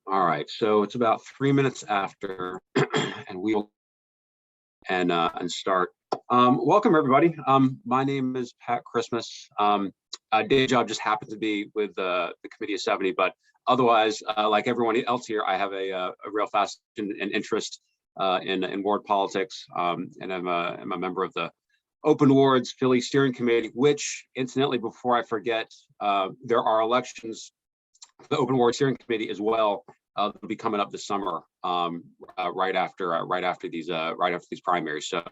All right, so it's about 3 minutes after, and we'll and start. Welcome everybody. My name is Pat Christmas. Day job just happened to be with the Committee of 70, but otherwise, like everyone else here, I have a real fascination and interest in ward politics, and I'm a member of the Open Wards Philly Steering Committee. Which, incidentally, before I forget, there are elections for the Open Ward Steering Committee as well. They'll be coming up this summer, right after these primaries. So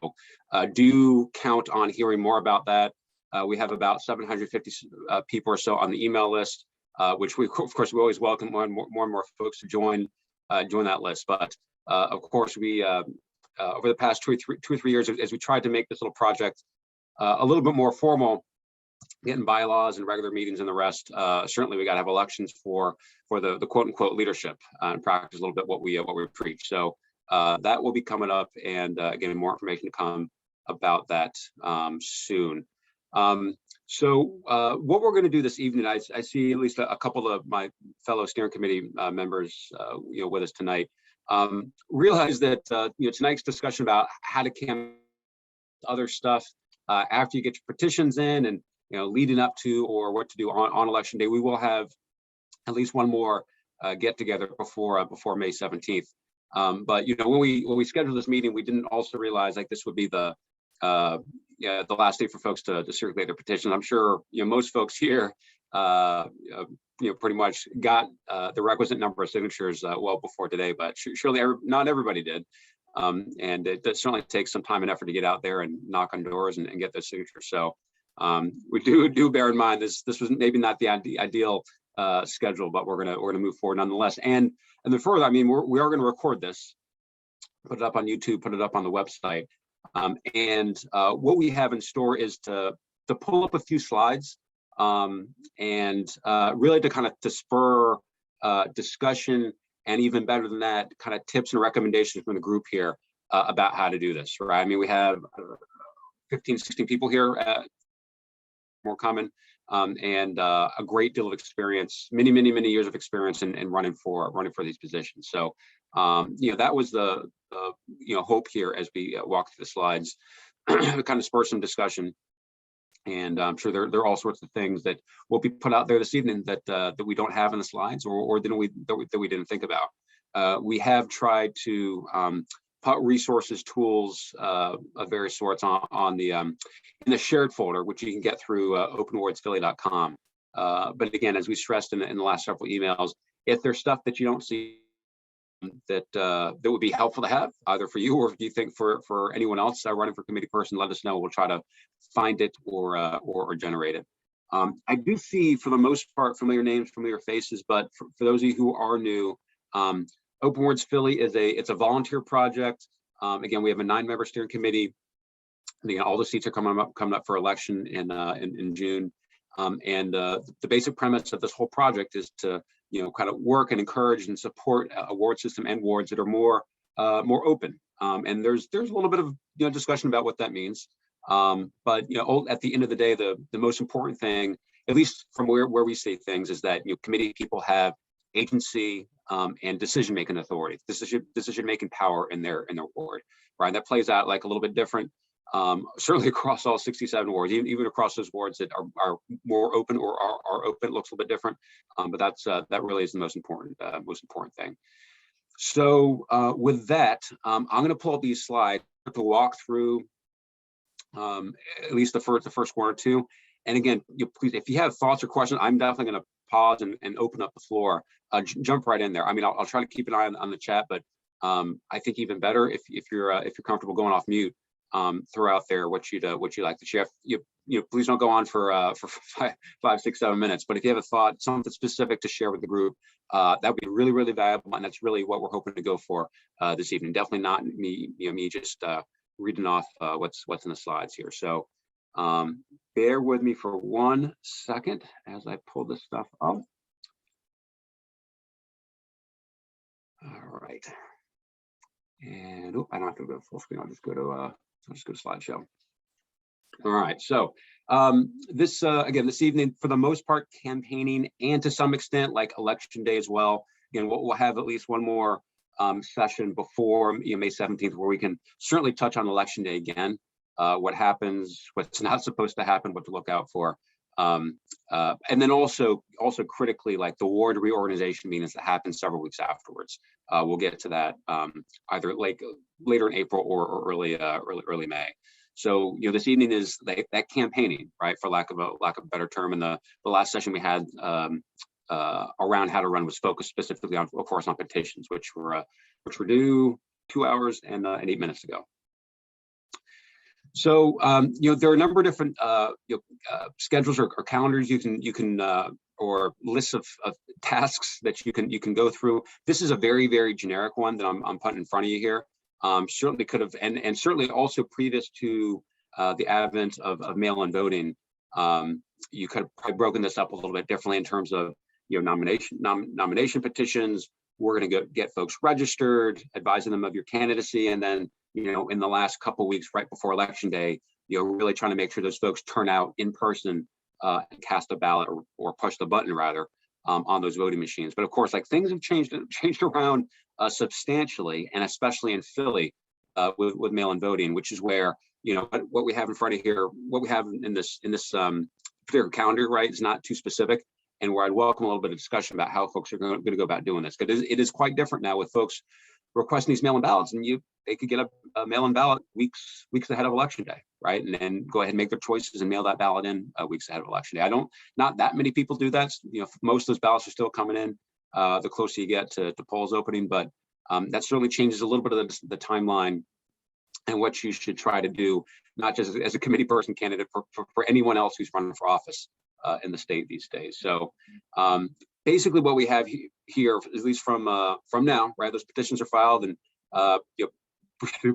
do count on hearing more about that. We have about 750 people or so on the email list, which we always welcome more and more folks to join that list. But of course, we over the past two or three years, as we tried to make this little project a little bit more formal, getting bylaws and regular meetings and the rest, certainly we got to have elections for the quote unquote leadership and practice a little bit what we preach. So that will be coming up, and again, more information to come about that soon. So what we're going to do this evening, I see at least a couple of my fellow steering committee members with us tonight. Realize that tonight's discussion about how to campaign, other stuff after you get your petitions in, and leading up to, or what to do on election day. We will have at least one more get together before May 17th. But when we scheduled this meeting, we didn't also realize like this would be the last day for folks to circulate their petitions. I'm sure most folks here pretty much got the requisite number of signatures well before today, but surely not everybody did. And it certainly takes some time and effort to get out there and knock on doors and get those signatures. So we do bear in mind this was maybe not the ideal schedule, but we're gonna move forward nonetheless. And then further, I mean, we are going to record this, put it up on YouTube, put it up on the website, and what we have in store is to pull up a few slides, and really to kind of to spur discussion, and even better than that, kind of tips and recommendations from the group here about how to do this. Right? I mean, we have 15, 16 people here. More common, and a great deal of experience, many years of experience in running for these positions. So that was the hope here as we walk through the slides, kind of spur some discussion. And I'm sure there are all sorts of things that will be put out there this evening that we don't have in the slides, or that we didn't think about. We have tried to put resources, tools of various sorts on the in the shared folder, which you can get through openwardsphilly.com. But again, as we stressed in the last several emails, if there's stuff that you don't see that would be helpful to have, either for you or if you think for anyone else running for committee person, let us know. We'll try to find it or generate it. I do see, for the most part, familiar names, familiar faces, but for those of you who are new, Open Wards Philly it's a volunteer project. Again, we have a 9-member steering committee. Again, all the seats are coming up for election in June. And the basic premise of this whole project is to kind of work and encourage and support a ward system and wards that are more open. And there's a little bit of discussion about what that means. But at the end of the day, the most important thing, at least from where we see things, is that committee people have agency and decision-making authority, decision-making power in their ward, right? That plays out like a little bit different, certainly across all 67 wards, even across those wards that are more open or are open, it looks a little bit different. But that really is the most important thing. So with that, I'm going to pull up these slides to walk through at least the first one or two. And again, please, if you have thoughts or questions, I'm definitely going to pause and open up the floor. Jump right in there. I mean, I'll try to keep an eye on the chat, but I think even better if you're comfortable going off mute, throw out there what you'd like to share. Please don't go on for 5, 6, 7 minutes. But if you have a thought, something specific to share with the group, that would be really valuable, and that's really what we're hoping to go for this evening. Definitely not me just reading off what's in the slides here. So bear with me for 1 second as I pull this stuff up. All right, and I don't have to go full screen. I'll just go to slideshow. All right, so this again this evening, for the most part, campaigning, and to some extent like election day as well. again, we'll have at least one more session before May 17th, where we can certainly touch on election day again, what happens, what's not supposed to happen, what to look out for. And then also critically, like the ward reorganization meetings that happen several weeks afterwards. We'll get to that either later in April or early May. So this evening is that campaigning, right, for lack of a better term. And the last session we had around how to run was focused specifically on, of course, on petitions, which were due 2 hours and 8 minutes ago. So there are a number of different schedules or calendars you can or lists of tasks that you can go through. This is a very, very generic one that I'm putting in front of you here. Certainly could have, and certainly also previous to the advent of mail-in voting, you could have probably broken this up a little bit differently in terms of nomination petitions. We're going to get folks registered, advising them of your candidacy, and then in the last couple of weeks right before election day, really trying to make sure those folks turn out in person and cast a ballot or push the button rather on those voting machines. But of course, like things have changed around substantially, and especially in Philly with mail-in voting, which is where what we have in front of here, what we have in this particular calendar, right, is not too specific, and where I'd welcome a little bit of discussion about how folks are going to go about doing this, because it is quite different now with folks requesting these mail-in ballots, and they could get a mail-in ballot weeks ahead of election day, right, and then go ahead and make their choices and mail that ballot in weeks ahead of election day. Not that many people do that. Most of those ballots are still coming in the closer you get to polls opening, but that certainly changes a little bit of the timeline and what you should try to do, not just as a committee person candidate, for anyone else who's running for office in the state these days. So basically what we have here, at least from now, right, those petitions are filed, and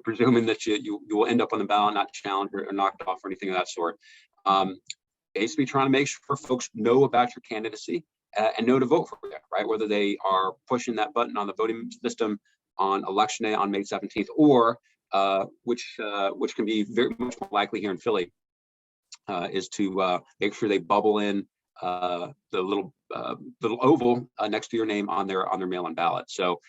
presuming that you will end up on the ballot, not challenged or knocked off or anything of that sort. Basically trying to make sure folks know about your candidacy and know to vote for you, right? Whether they are pushing that button on the voting system on election day on May 17th, or which can be very much more likely here in Philly, is to make sure they bubble in the little oval next to your name on their mail-in ballot. So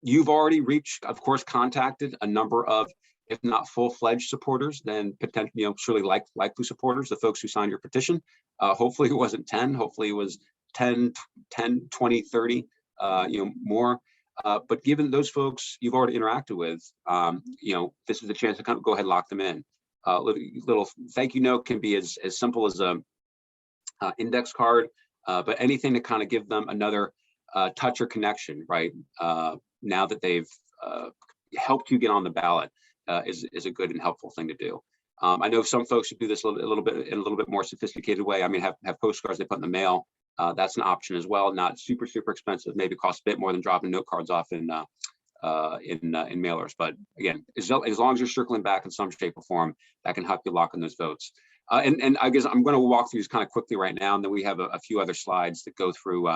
you've already reached, of course, contacted a number of, if not full-fledged supporters, then potentially, surely likely supporters, the folks who signed your petition. Hopefully it wasn't 10, hopefully it was 10, 20, 30, more. But given those folks you've already interacted with, this is a chance to kind of go ahead and lock them in. Little thank you note can be as simple as a index card, but anything to kind of give them another touch or connection, right? Now that they've helped you get on the ballot is a good and helpful thing to do. I know some folks who do this a little bit more sophisticated way. I mean, have postcards they put in the mail. That's an option as well. Not super expensive. Maybe costs a bit more than dropping note cards off in mailers. But again, as long as you're circling back in some shape or form, that can help you lock in those votes. And I guess I'm going to walk through these kind of quickly right now, and then we have a few other slides that go through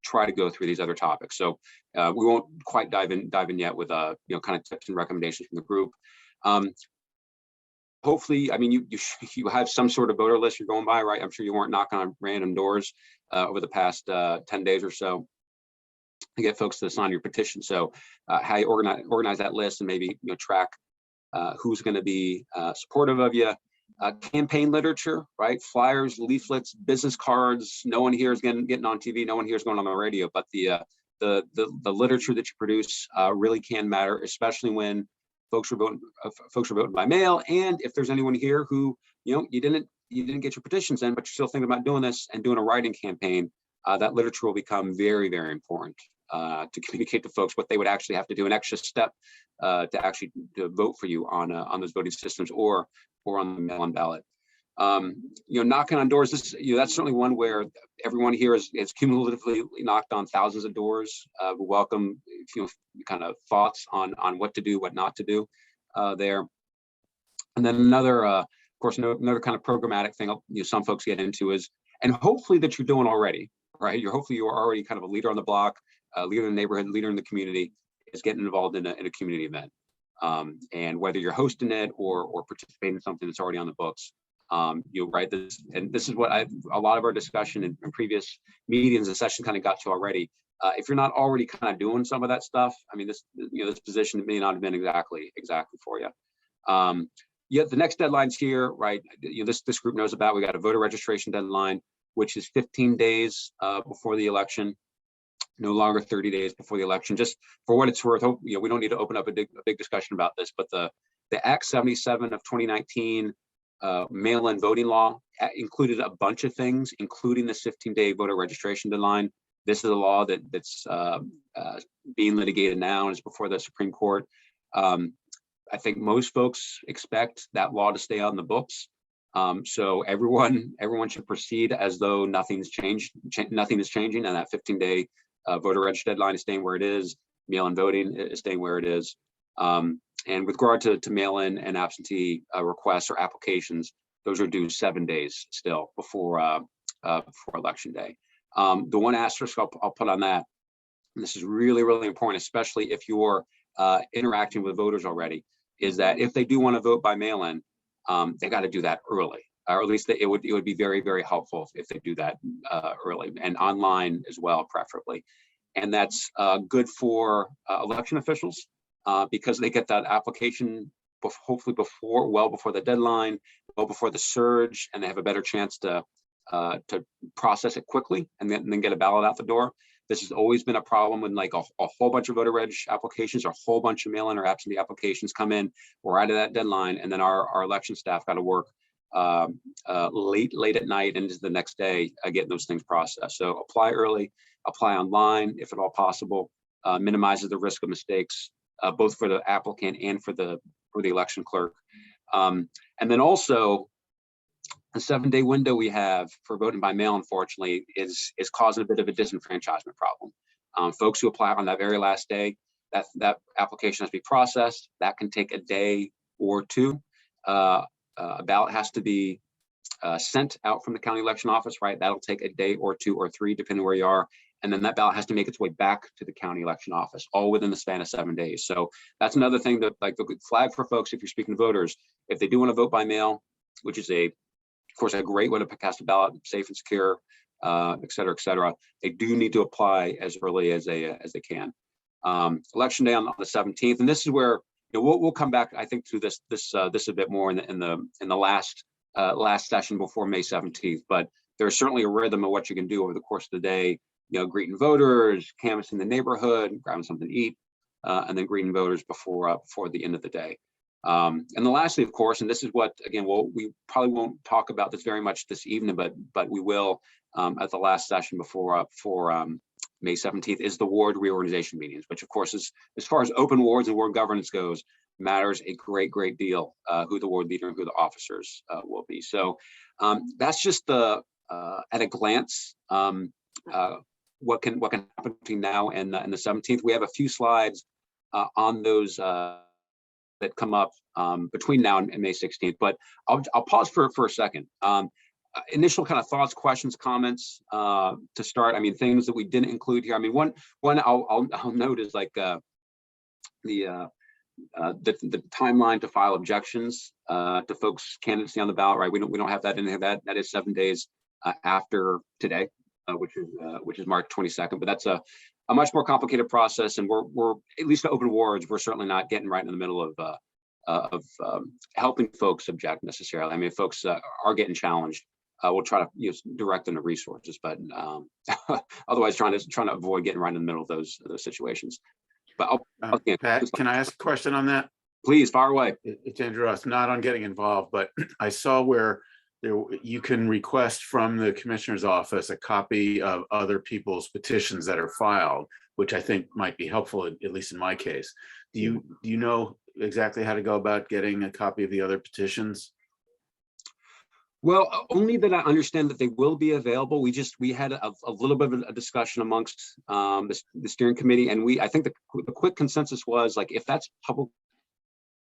try to go through these other topics. So we won't quite dive in yet with kind of tips and recommendations from the group. Hopefully, I mean, you have some sort of voter list you're going by, right? I'm sure you weren't knocking on random doors over the past 10 days or so to get folks to sign your petition. So how you organize that list, and maybe track who's going to be supportive of you. Campaign literature, right? Flyers, leaflets, business cards. No one here is getting on TV. No one here is going on the radio. But the literature that you produce really can matter, especially when folks are voting by mail. And if there's anyone here who you didn't get your petitions in, but you're still thinking about doing this and doing a writing campaign, that literature will become very, very important to communicate to folks what they would actually have to do, an extra step to actually vote for you on those voting systems or on the mail-in ballot. Knocking on doors, that's certainly one where everyone here is cumulatively knocked on thousands of doors. We welcome kind of thoughts on what to do, what not to do there. And then another, of course, another kind of programmatic thing some folks get into is, and hopefully that you're doing already, right? Hopefully you are already kind of a leader on the block, a leader in the neighborhood, leader in the community, is getting involved in a community event. And whether you're hosting it or participating in something that's already on the books, write this. And this is what a lot of our discussion in previous meetings and sessions kind of got to already. If you're not already kind of doing some of that stuff, I mean, this position may not have been exactly for you. Yeah, the next deadline's here, right? This group knows about. We got a voter registration deadline, which is 15 days before the election, no longer 30 days before the election. Just for what it's worth, we don't need to open up a big discussion about this, but the Act 77 of 2019 mail-in voting law included a bunch of things, including this 15-day voter registration deadline. This is a law that's being litigated now and is before the Supreme Court. I think most folks expect that law to stay on the books. So everyone should proceed as though nothing's changed. Nothing is changing, and that 15-day voter registration deadline is staying where it is. Mail-in voting is staying where it is. And with regard to mail-in and absentee requests or applications, those are due 7 days still before Election Day. The one asterisk I'll put on that, and this is really, really important, especially if you're interacting with voters already, is that if they do want to vote by mail-in, they got to do that early, or at least it would be very, very helpful if they do that early, and online as well, preferably. And that's good for election officials because they get that application hopefully well before the deadline, well before the surge, and they have a better chance to process it quickly and then get a ballot out the door. This has always been a problem when like a whole bunch of voter reg applications or a whole bunch of mail-in or absentee applications come in. We're out of that deadline, and then our election staff got to work late at night and into the next day getting those things processed. So apply early, apply online if at all possible. Minimizes the risk of mistakes both for the applicant and for the election clerk. And then also, the 7-day window we have for voting by mail, unfortunately, is causing a bit of a disenfranchisement problem. Folks who apply on that very last day, that application has to be processed. That can take a day or two. A ballot has to be sent out from the county election office, right? That'll take a day or two or three, depending where you are. And then that ballot has to make its way back to the county election office, all within the span of 7 days. So that's another thing that, like, the flag for folks, if you're speaking to voters, if they do want to vote by mail, which is of course, a great way to cast a ballot, safe and secure, et cetera, et cetera. They do need to apply as early as they can. Election day on the 17th, and this is where we'll come back, I think, to this a bit more in the last session before May 17th. But there's certainly a rhythm of what you can do over the course of the day. Greeting voters, canvassing the neighborhood, grabbing something to eat, and then greeting voters before the end of the day. And then lastly, of course, and this is what, again, we probably won't talk about this very much this evening, but we will at the last session before May 17th, is the ward reorganization meetings, which of course is, as far as open wards and ward governance goes, matters a great deal who the ward leader and who the officers will be. So that's just at a glance what can happen between now and the 17th. We have a few slides on those that come up between now and May 16th, but I'll pause for a second. Initial kind of thoughts, questions, comments to start. I mean, things that we didn't include here. I mean, one I'll note is like the timeline to file objections to folks' candidacy on the ballot. Right, we don't have that in there. That is 7 days after today, which is March 22nd. But that's a much more complicated process, and we're at least to open wards, we're certainly not getting right in the middle of helping folks object necessarily. I mean, if folks are getting challenged, we'll try to direct them to resources, but otherwise trying to avoid getting right in the middle of those situations. But Pat, can I ask a question on that? Please, fire away. It's Andrew Ross, not on getting involved, but I saw where you can request from the commissioner's office a copy of other people's petitions that are filed, which I think might be helpful, at least in my case. Do you know exactly how to go about getting a copy of the other petitions? Well, only that I understand that they will be available. We had a little bit of a discussion amongst the steering committee, and I think the quick consensus was, like, if that's public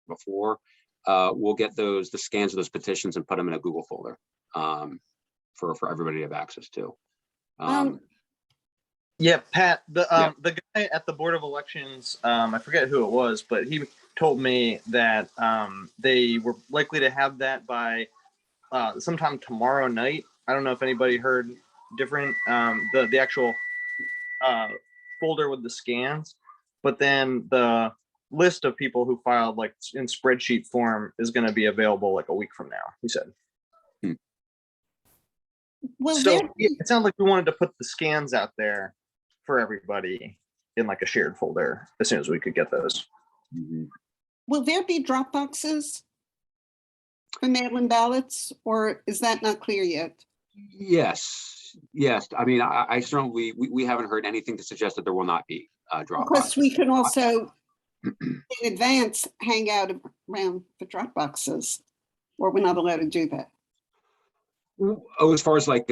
before, we'll get the scans of those petitions and put them in a Google folder for everybody to have access to. Yeah, Pat, the guy at the Board of Elections, I forget who it was, but he told me that they were likely to have that by sometime tomorrow night. I don't know if anybody heard different. The actual folder with the scans, but then the list of people who filed like in spreadsheet form is going to be available like a week from now, he said. Will So there yeah, be, it sounds like we wanted to put the scans out there for everybody in like a shared folder as soon as we could get those. will there be drop boxes for mail-in ballots, or is that not clear yet? Yes, yes. I mean, I certainly, we haven't heard anything to suggest that there will not be drop Because boxes. we can also, in advance, hang out around the drop boxes, or we're not allowed to do that. Oh, as far as like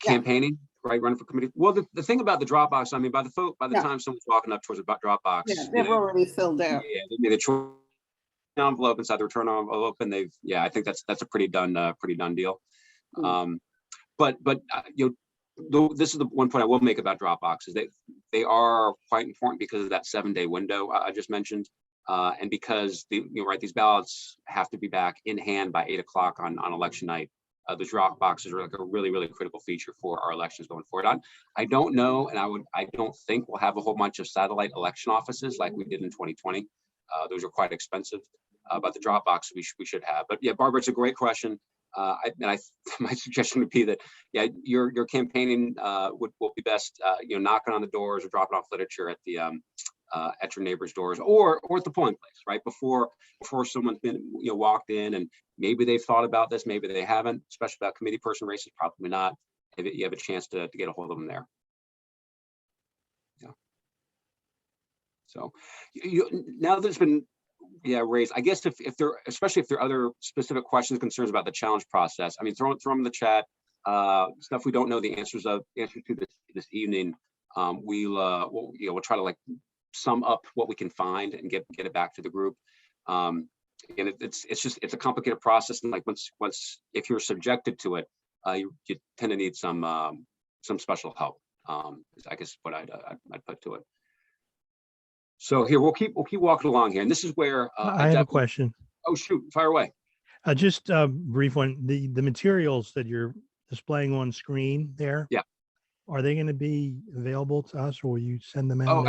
campaigning, right, running for committee. Well, the thing about the Dropbox, I mean, by the Yeah. time someone's walking up towards a Dropbox, Yeah, you they've know, already filled out. yeah, they made a choice envelope inside the return envelope, and they've, yeah, I think that's a pretty done deal. But you know, this is the one point I will make about Dropbox is they are quite important because of that 7-day window I just mentioned, and because these ballots have to be back in hand by 8 o'clock on election night. The drop boxes are like a really critical feature for our elections going forward. I don't know, and I don't think we'll have a whole bunch of satellite election offices like we did in 2020. Those are quite expensive, but the drop box we should have. But yeah, Barbara, it's a great question. My suggestion would be that your campaigning will be best knocking on the doors or dropping off literature at your neighbor's doors or at the polling place, right? Before someone's been walked in, and maybe they've thought about this, maybe they haven't, especially about committee person races, probably not. If you have a chance to get a hold of them there. Yeah. So now there's been raised, I guess if there, especially if there are other specific questions, concerns about the challenge process, I mean, throw them in the chat. Stuff we don't know the answer to this evening. We'll try to like sum up what we can find and get it back to the group. And it's a complicated process, and like once if you're subjected to it, you tend to need some special help. I guess what I'd put to it. So here we'll keep walking along here, and this is where I have a question. Oh shoot, fire away. Just a brief one. The materials that you're displaying on screen there. Yeah. Are they going to be available to us, or will you send them out? Oh,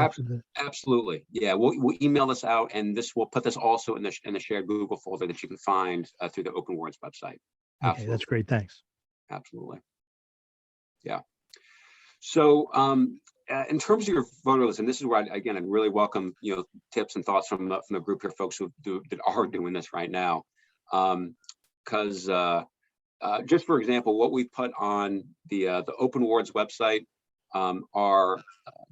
absolutely. Yeah, we'll email this out, and we'll put this also in the shared Google folder that you can find through the Open Wards website. Okay, that's great. Thanks. Absolutely. Yeah. So in terms of your voter list, and this is where I really welcome tips and thoughts from the group here, folks that are doing this right now, because. Just for example, what we put on the Open Wards website are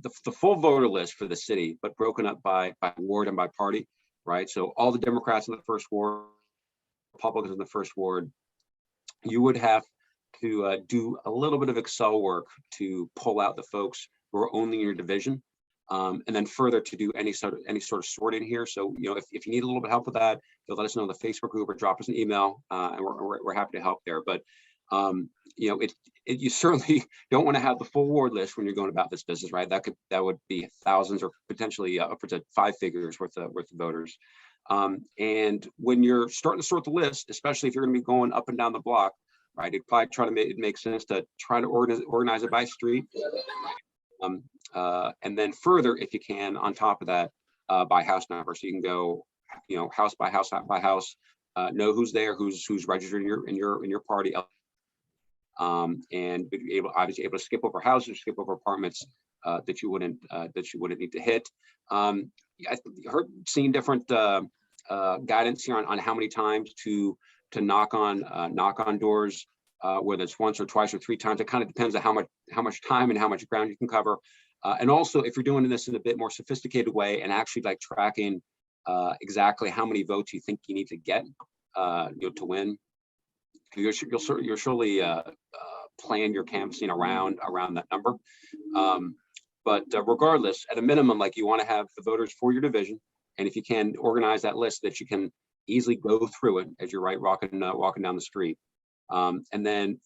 the full voter list for the city, but broken up by ward and by party, right? So all the Democrats in the first ward, Republicans in the first ward, you would have to do a little bit of Excel work to pull out the folks who are only in your division, and then further to do any sort of sorting here. So if you need a little bit of help with that, you'll let us know in the Facebook group or drop us an email, and we're happy to help there. But you certainly don't want to have the full ward list when you're going about this business, right? That would be thousands or potentially upwards of 5 figures worth of voters. And when you're starting to sort the list, especially if you're going to be going up and down the block, right? It'd probably try to make sense to try to organize it by street. And then further, if you can, on top of that, by house number, so you can go, house by house, know who's there, who's registered in your party, and be obviously able to skip over houses, skip over apartments that you wouldn't need to hit. I seen different guidance here on how many times to knock on doors. Whether it's once or twice or 3 times, it kind of depends on how much time and how much ground you can cover. And also, if you're doing this in a bit more sophisticated way and actually like tracking exactly how many votes you think you need to get to win, you'll surely plan your canvassing around that number. But regardless, at a minimum, like you want to have the voters for your division, and if you can organize that list that you can easily go through it as you're walking down the street. And then,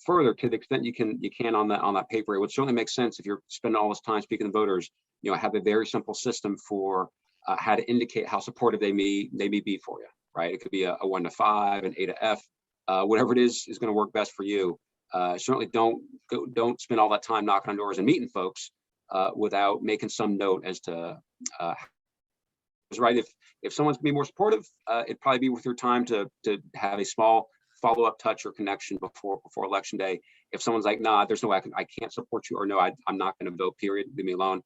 further to the extent you can on that paper, it would certainly make sense if you're spending all this time speaking to voters, have a very simple system for how to indicate how supportive they may be for you, right? It could be a 1 to 5, an A to F, whatever it is going to work best for you. Certainly don't spend all that time knocking on doors and meeting folks without making some note as to right. If someone's gonna be more supportive, it'd probably be worth your time to have a small follow-up touch or connection before election day. If someone's like, nah, there's no way I can't support you, or no, I'm not going to vote, period, leave me alone,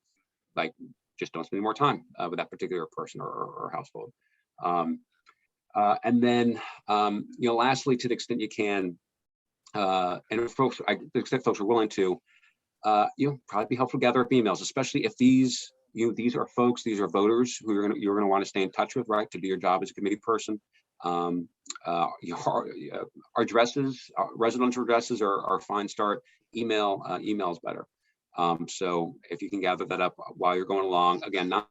like, just don't spend more time with that particular person or household. And then, lastly, to the extent you can, and if to the extent folks are willing to, probably be helpful to gather up emails, especially if these are folks, these are voters who you're gonna want to stay in touch with, right, to do your job as a committee person. Our addresses, residential addresses are a fine start. Email is better. So if you can gather that up while you're going along, again, not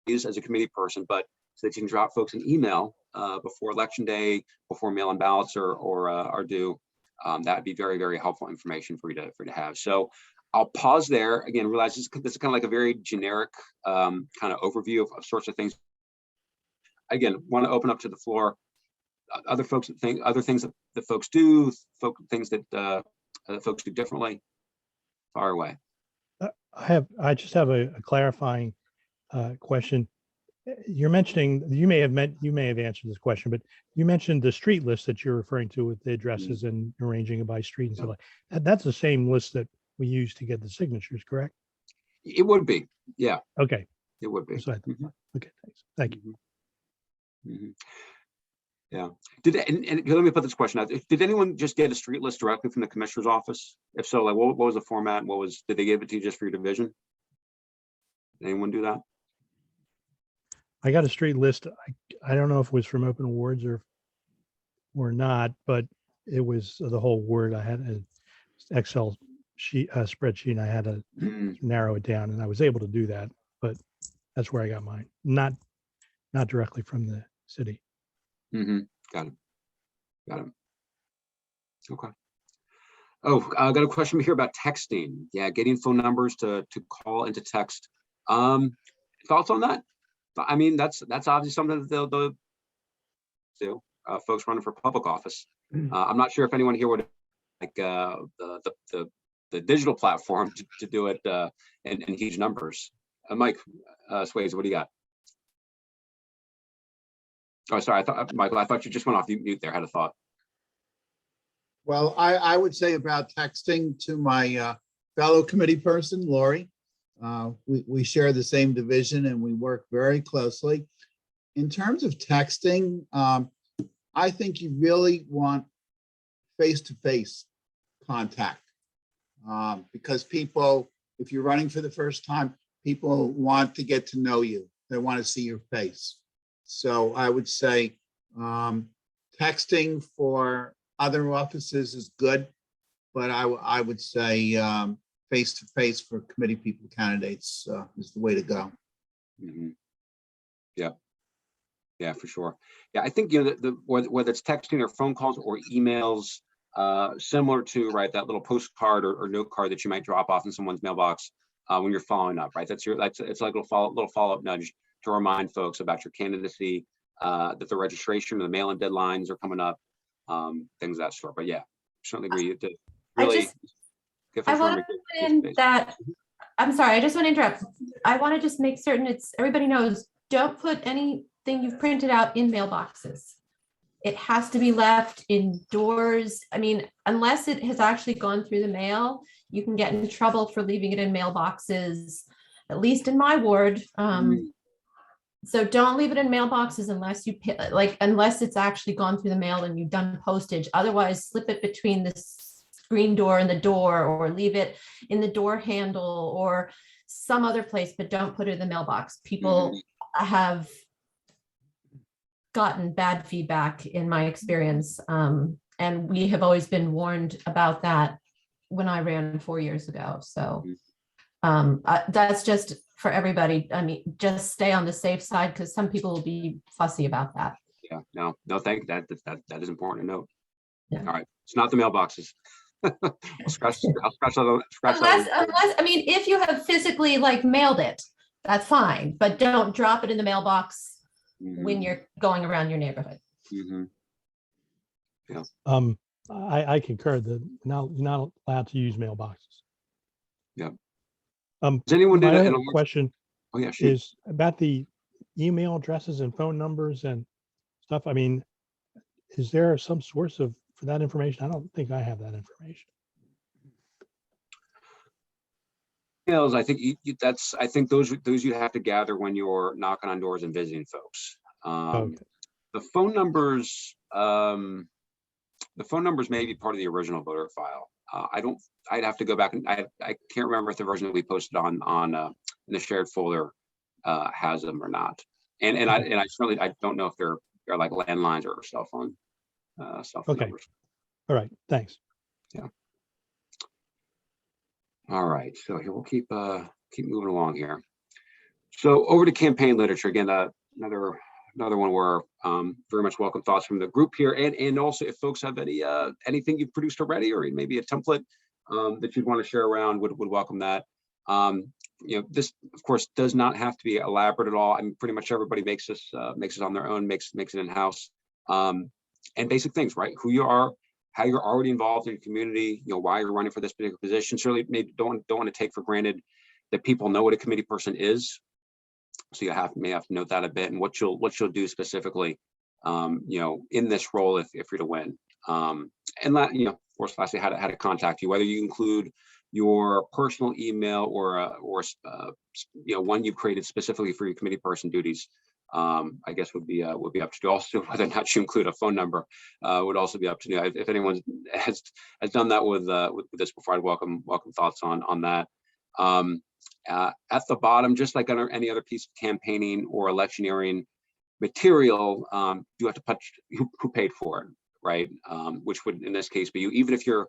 use as a committee person, but so that you can drop folks an email before election day, before mail-in ballots are due. That'd be very, very helpful information for you to have. So I'll pause there. Again, realize this is kind of like a very generic kind of overview of sorts of things. Again, want to open up to the floor. Other things that folks do, things that folks do differently. Fire away. I just have a clarifying question. You're mentioning, you may have answered this question, but you mentioned the street list that you're referring to with the addresses and arranging it by street and stuff like that. That's the same list that we use to get the signatures, correct? It would be, yeah. Okay. It would be. Okay, thanks. Thank you. Yeah. And let me put this question out. Did anyone just get a street list directly from the commissioner's office? If so, like what was the format? Did they give it to you just for your division? Did anyone do that? I got a street list. I don't know if it was from Open Awards or not, but it was the whole word. I had an Excel sheet, spreadsheet, and I had to narrow it down, and I was able to do that. But that's where I got mine, not directly from the city. Got it. Okay. Oh, I got a question here about texting. Yeah, getting phone numbers to call and to text. Thoughts on that? I mean, that's obviously something that they'll do. Folks running for public office. I'm not sure if anyone here would like the digital platform to do it in huge numbers. Mike Swayze, what do you got? Oh, sorry. Michael, I thought you just went off mute there. I had a thought. Well, I would say about texting to my fellow committee person, Lori. We share the same division and we work very closely. In terms of texting, I think you really want face-to-face contact because people, if you're running for the first time, people want to get to know you. They want to see your face. So I would say texting for other offices is good, but I would say face-to-face for committee people candidates is the way to go. Yeah, for sure. Yeah, I think whether it's texting or phone calls or emails, similar to that little postcard or note card that you might drop off in someone's mailbox when you're following up, right? It's like a little follow-up nudge to remind folks about your candidacy, that the registration or the mail-in deadlines are coming up, things of that sort. But yeah, certainly agree to really. I want to put in that. I'm sorry, I just want to interrupt. I want to just make certain everybody knows. Don't put anything you've printed out in mailboxes. It has to be left indoors. I mean, unless it has actually gone through the mail, you can get in trouble for leaving it in mailboxes. At least in my ward. So don't leave it in mailboxes unless unless it's actually gone through the mail and you've done postage. Otherwise, slip it between the screen door and the door, or leave it in the door handle or some other place, but don't put it in the mailbox. People have gotten bad feedback in my experience. And we have always been warned about that when I ran 4 years ago. So that's just for everybody. I mean, just stay on the safe side because some people will be fussy about that. Yeah, no, thank that is important to note. Yeah. All right, it's not the mailboxes. I'll scratch unless, I mean, if you have physically mailed it, that's fine, but don't drop it in the mailbox when you're going around your neighborhood. Yeah. I concur that you're not allowed to use mailboxes. Yeah. Does anyone I did have an a alert? question Oh, yeah, shoot. is about the email addresses and phone numbers and stuff. I mean, is there some source for that information? I don't think I have that information. Emails, I think I think those you have to gather when you're knocking on doors and visiting folks. Okay. The phone numbers, may be part of the original voter file. I'd have to go back and I can't remember if the version that we posted on in the shared folder has them or not. And I certainly don't know if they're like landlines or cell phone Okay. numbers. All right. Thanks. All right, so here we'll keep moving along here. So over to campaign literature again. Another one where very much welcome thoughts from the group here, and also if folks have any anything you've produced already, or maybe a template that you'd want to share around, would welcome that. This of course does not have to be elaborate at all. I mean, pretty much everybody makes this on their own, makes it in house, and basic things, right? Who you are, how you're already involved in your community, why you're running for this particular position. Certainly, maybe don't want to take for granted that people know what a committee person is. So you may have to note that a bit, and what you'll do specifically, in this role if you're to win. And of course, lastly, how to contact you, whether you include your personal email or one you've created specifically for your committee person duties. I guess would be up to you. Also, whether or not you include a phone number would also be up to you. If anyone has done that with this before, I'd welcome thoughts on that. At the bottom, just like on any other piece of campaigning or electioneering material, you have to put who paid for it, right? Which would in this case be you. Even if you're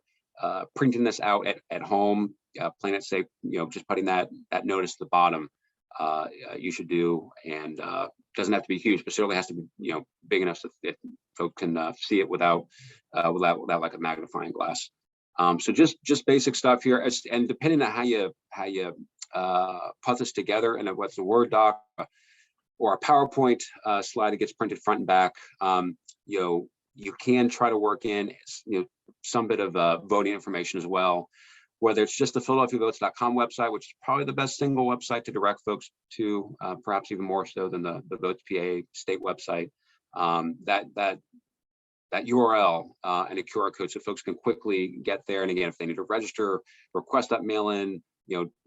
printing this out at home, plain it safe, just putting that notice at the bottom, you should do, and doesn't have to be huge, but certainly has to be big enough so that folks can see it without like a magnifying glass. So just basic stuff here, and depending on how you put this together, and what's a Word doc or a PowerPoint slide that gets printed front and back, you can try to work in some bit of voting information as well, whether it's just the PhiladelphiaVotes.com website, which is probably the best single website to direct folks to, perhaps even more so than the Votes PA state website. That URL and a QR code so folks can quickly get there. And again, if they need to register, request that mail-in,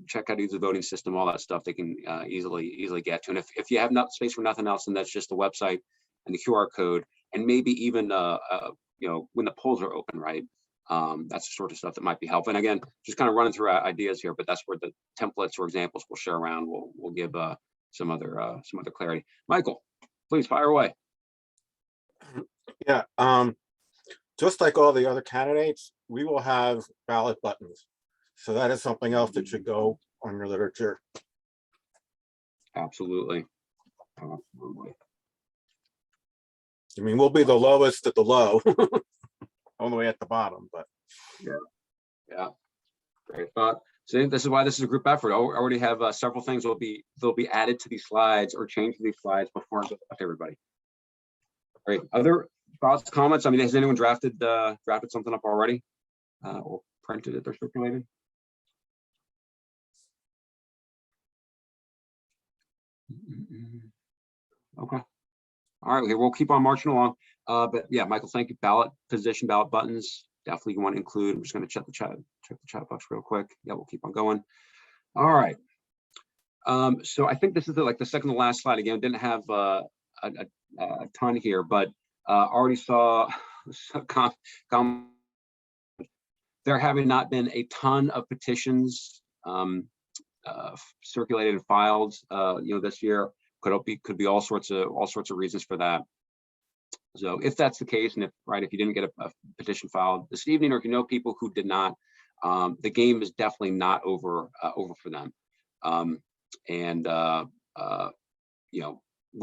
check out the voting system, all that stuff, they can easily get to. And if you have not space for nothing else, then that's just the website and the QR code, and maybe even when the polls are open, right? That's the sort of stuff that might be helpful. And again, just kind of running through ideas here, but that's where the templates or examples we'll share around will give some other clarity. Michael, please fire away. Yeah, just like all the other candidates, we will have ballot buttons. So that is something else that should go on your literature. Absolutely. I mean, we'll be the lowest at the low, all the way at the bottom, but. Yeah, great thought. So this is why this is a group effort. I already have several things they'll be added to these slides or changed to these slides before I go to everybody. Great. Other thoughts, comments? I mean, has anyone drafted something up already, or printed it or circulated? Okay. All right, we'll keep on marching along. But yeah, Michael, thank you. Ballot position, ballot buttons, definitely you want to include. I'm just going to check the chat box real quick. Yeah, we'll keep on going. All right. So I think this is the second to last slide. Again, didn't have a ton here, but already saw there having not been a ton of petitions circulated and filed, this year. Could be all sorts of reasons for that. So if that's the case, and if you didn't get a petition filed this evening, or if you know people who did not, the game is definitely not over for them.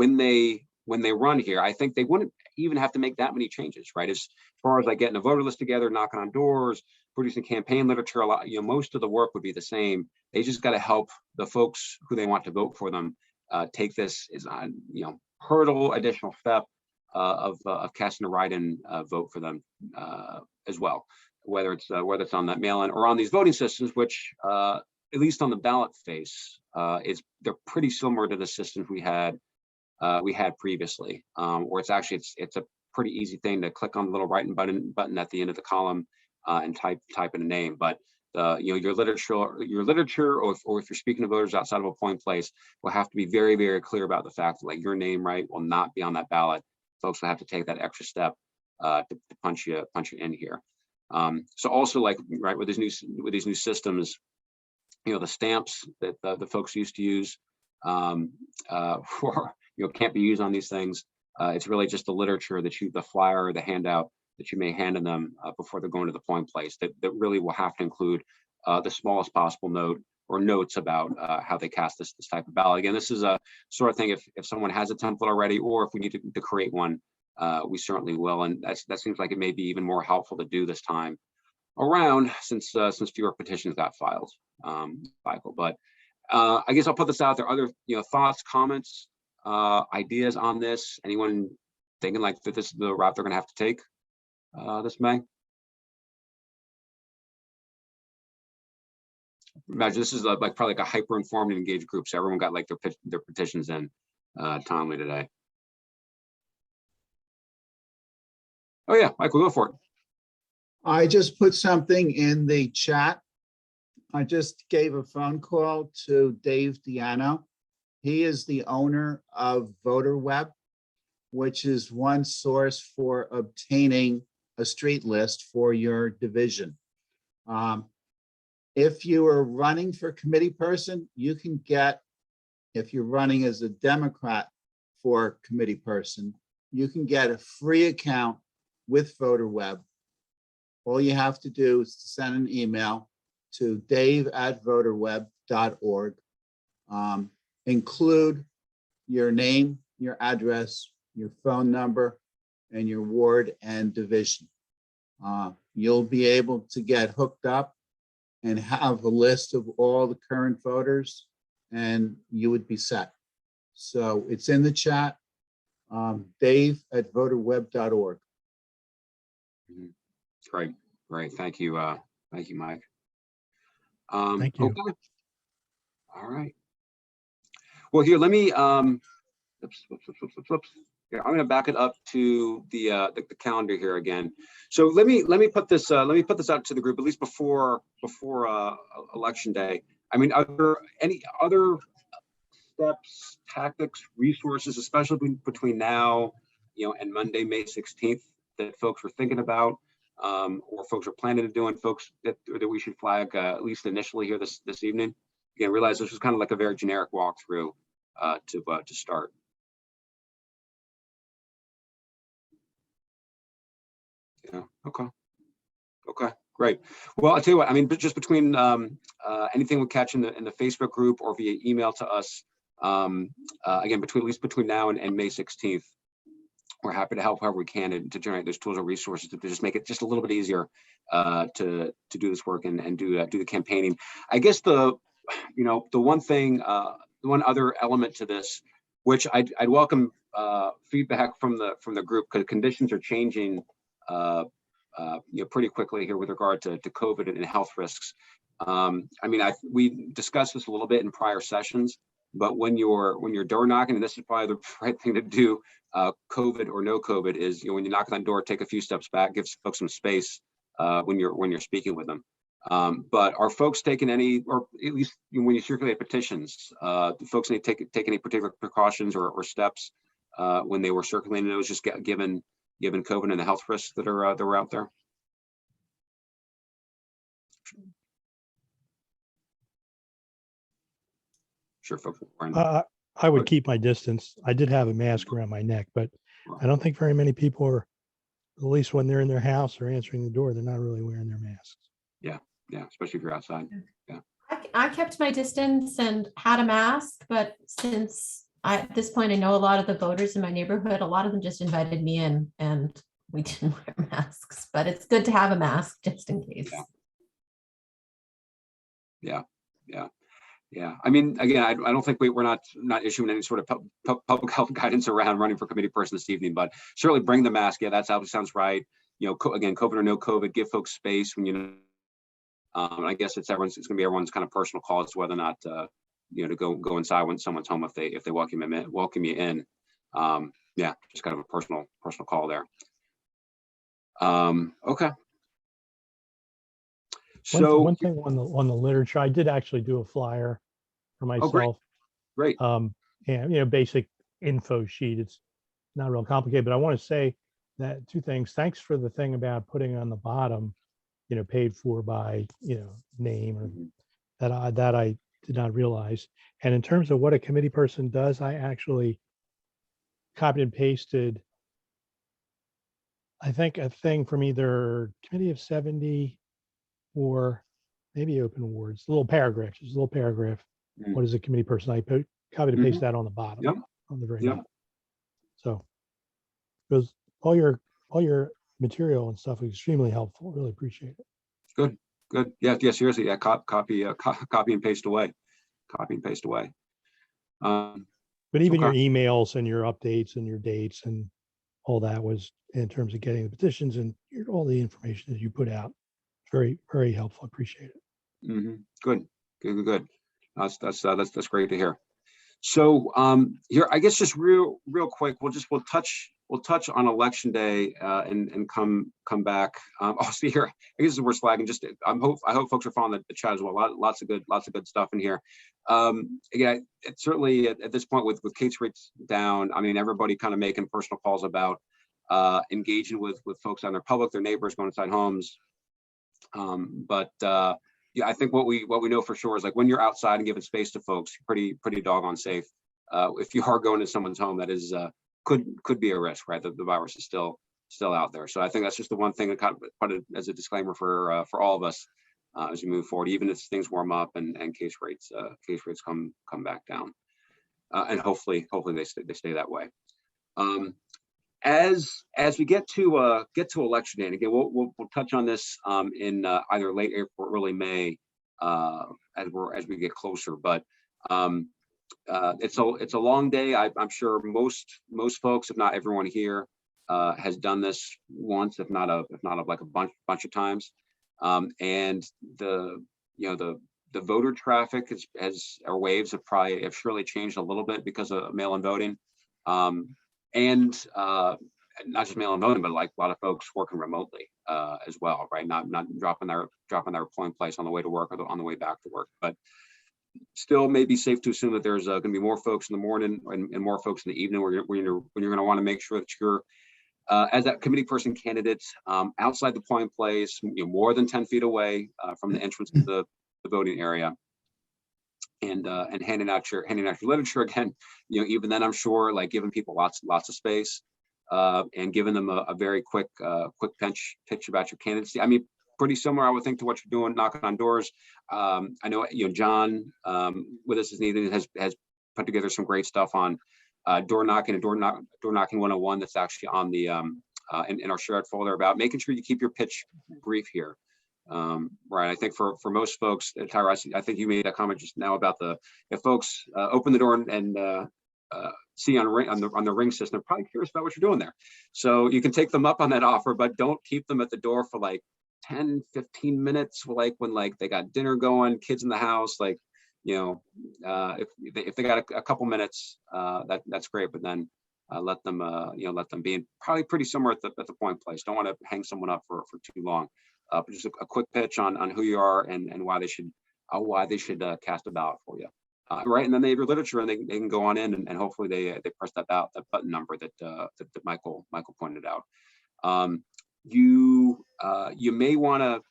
When they run here, I think they wouldn't even have to make that many changes, right? As far as like getting a voter list together, knocking on doors, producing campaign literature, a lot, most of the work would be the same. They just got to help the folks who they want to vote for them take this as hurdle, additional step of casting a write-in vote for them as well, whether it's on that mail-in or on these voting systems, which at least on the ballot face, they're pretty similar to the systems we had previously, where it's a pretty easy thing to click on the little right button at the end of the column and type in a name. But your literature, or if you're speaking to voters outside of a polling place, will have to be very, very clear about the fact that, like, your name, right, will not be on that ballot. Folks will have to take that extra step to punch you in here. So also, like, right, with these new systems, the stamps that the folks used to use for can't be used on these things. It's really just the literature the flyer or the handout that you may hand to them before they're going to the polling place that really will have to include the smallest possible note or notes about how they cast this type of ballot. Again, this is a sort of thing if someone has a template already, or if we need to create one, we certainly will. And that seems like it may be even more helpful to do this time around, since fewer petitions got filed, Michael. But I guess I'll put this out there. Other thoughts, comments, ideas on this? Anyone thinking like that this is the route they're going to have to take this May? Imagine this is like probably like a hyper-informed and engaged group, so everyone got like their petitions in timely today. Oh yeah, Michael, go for it. I just put something in the chat. I just gave a phone call to Dave Diano. He is the owner of VoterWeb, which is one source for obtaining a street list for your division. If you are running for committee person, you can get, if you're running as a Democrat for committee person, you can get a free account with VoterWeb. All you have to do is to send an email to dave@voterweb.org. Include your name, your address, your phone number, and your ward and division. You'll be able to get hooked up and have a list of all the current voters, and you would be set. So it's in the chat, dave@voterweb.org. Great. Thank you, Mike. Thank you. Okay. All right. Well, here, let me. Oops. Here, I'm going to back it up to the calendar here again. So let me put this out to the group, at least before election day. I mean, are there any other steps, tactics, resources, especially between now, and Monday, May 16th, that folks were thinking about, or folks are planning to do, and folks that we should flag at least initially here this evening? Again, realize this was kind of like a very generic walkthrough to start. Yeah. Okay. Great. Well, I'll tell you what. I mean, just between anything we catch in the Facebook group or via email to us, again, at least between now and May 16th, we're happy to help however we can to generate those tools or resources to just make it just a little bit easier to do this work and do the campaigning. I guess the one thing, the one other element to this, which I'd welcome feedback from the group, because conditions are changing pretty quickly here with regard to COVID and health risks. I mean, we discussed this a little bit in prior sessions, but when you're door knocking, and this is probably the right thing to do, COVID or no COVID, is when you knock on that door, take a few steps back, give folks some space when you're speaking with them. But are folks taking any, or at least when you circulate petitions, do folks need to take any particular precautions or steps when they were circulating those, just given COVID and the health risks that are out there? Sure, folks. I would keep my distance. I did have a mask around my neck, but I don't think very many people are, at least when they're in their house or answering the door, they're not really wearing their masks. Yeah, especially if you're outside. Yeah. I kept my distance and had a mask, but since at this point I know a lot of the voters in my neighborhood, a lot of them just invited me in and we didn't wear masks, but it's good to have a mask just in case. Yeah. I mean, again, I don't think we're not issuing any sort of public health guidance around running for committee person this evening, but certainly bring the mask. Yeah, that sounds right. Again, COVID or no COVID, give folks space when And I guess it's going to be everyone's kind of personal call as to whether or not, to go inside when someone's home if they welcome you in. Yeah, just kind of a personal call there. Okay. So One thing on the literature, I did actually do a flyer for oh, great. myself. Great. And basic info sheet. It's not real complicated, but I want to say that two things. Thanks for the thing about putting on the bottom, paid for by, name, or that I did not realize. And in terms of what a committee person does, I actually copied and pasted, I think, a thing from either Committee of 70 or maybe Open Awards, little paragraph, just a little paragraph. Mm. What is a committee person? I copied and pasted that on the bottom, Yep. on the very Yep. bottom. So, because all your material and stuff is extremely helpful. Really appreciate it. Good. Yeah. Seriously. Yeah. Copy and paste away. Copy and paste away. But even okay. your emails and your updates and your dates and all that was in terms of getting the petitions and all the information that you put out. Very, very helpful. Appreciate it. Mm-hmm. Good. That's great to hear. So here, I guess just real quick, we'll touch on election day and come back. Also here, I guess we're slagging. I hope folks are following the chat as well. Lots of good stuff in here. Again, it's certainly at this point with case rates down. I mean, everybody kind of making personal calls about engaging with folks out in their public, their neighbors, going inside homes. Yeah, I think what we know for sure is like when you're outside and giving space to folks, you're pretty doggone safe. If you are going to someone's home, that is could be a risk, right? The virus is still out there. So I think that's just the one thing that kind of put it as a disclaimer for all of us as we move forward, even as things warm up and case rates come back down, and hopefully they stay that way. As we get to election day, and again, we'll touch on this in either late April or early May as we get closer. But it's a long day. I'm sure most folks, if not everyone here, has done this once, if not like a bunch of times. And the voter traffic our waves have surely changed a little bit because of mail-in voting. And not just mail-in voting, but like a lot of folks working remotely as well, right? Not dropping their polling place on the way to work or on the way back to work, but still may be safe to assume that there's going to be more folks in the morning and more folks in the evening when you're going to want to make sure that you're as that committee person candidate outside the polling place, more than 10 feet away from the entrance to the voting area. And handing out your literature again, even then I'm sure like giving people lots of space and giving them a very quick pitch about your candidacy. I mean, pretty similar, I would think, to what you're doing, knocking on doors. I know John with us as needed has put together some great stuff on door knocking 101 that's actually on the in our shared folder about making sure you keep your pitch brief here. Right. I think for most folks, Tyra, I think you made a comment just now about if folks open the door and see on the ring system, they're probably curious about what you're doing there. So you can take them up on that offer, but don't keep them at the door for like 10, 15 minutes, like when like they got dinner going, kids in the house, like, if they got a couple minutes, that's great. But then let them be in probably pretty similar at the polling place. Don't want to hang someone up for too long. But just a quick pitch on who you are and why they should cast a ballot for you, right? And then they have your literature, and they can go on in and hopefully they press that button number that Michael pointed out. You may want to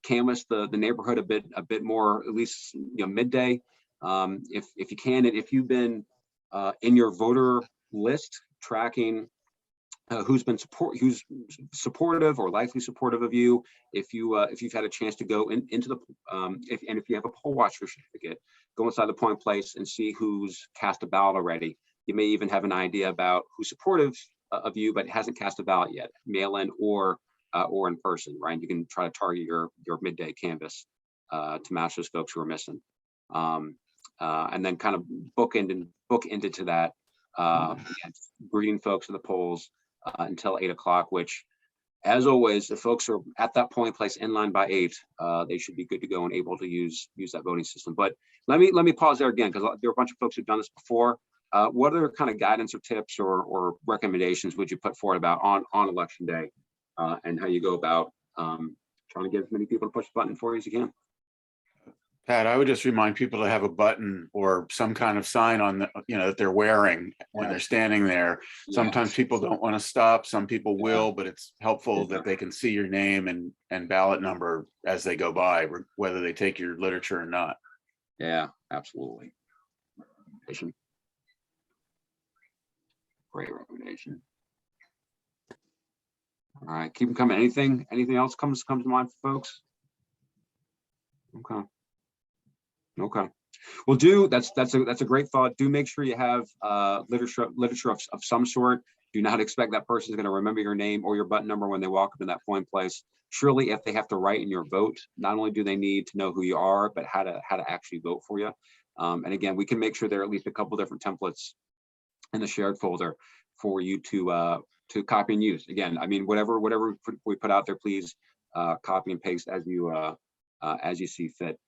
canvass the neighborhood a bit more, at least midday, if you can. And if you've been in your voter list tracking who's supportive or likely supportive of you, if you've had a chance to go into the if you have a poll watcher certificate, go inside the polling place and see who's cast a ballot already. You may even have an idea about who's supportive of you but hasn't cast a ballot yet, mail-in or in person, right? You can try to target your midday canvass to match those folks who are missing, and then kind of book into that, greeting folks at the polls until 8 o'clock, which as always, if folks are at that polling place in line by 8, they should be good to go and able to use that voting system. But let me pause there again, because there are a bunch of folks who've done this before. What other kind of guidance or tips or recommendations would you put forward about on election day, and how you go about trying to get as many people to push the button for you as you can? Pat, I would just remind people to have a button or some kind of sign on the, that they're wearing when they're standing there. Sometimes people don't want to stop, some people will, but it's helpful that they can see your name and ballot number as they go by, whether they take your literature or not. Yeah, absolutely. Great recommendation. All right, keep them coming. Anything else comes to mind for folks? Okay. Well, that's a great thought. Do make sure you have literature of some sort. Do not expect that person is going to remember your name or your button number when they walk up in that polling place. Surely, if they have to write in your vote, not only do they need to know who you are, but how to actually vote for you. And again, we can make sure there are at least a couple different templates in the shared folder for you to copy and use. Again, I mean, whatever we put out there, please copy and paste as you see fit.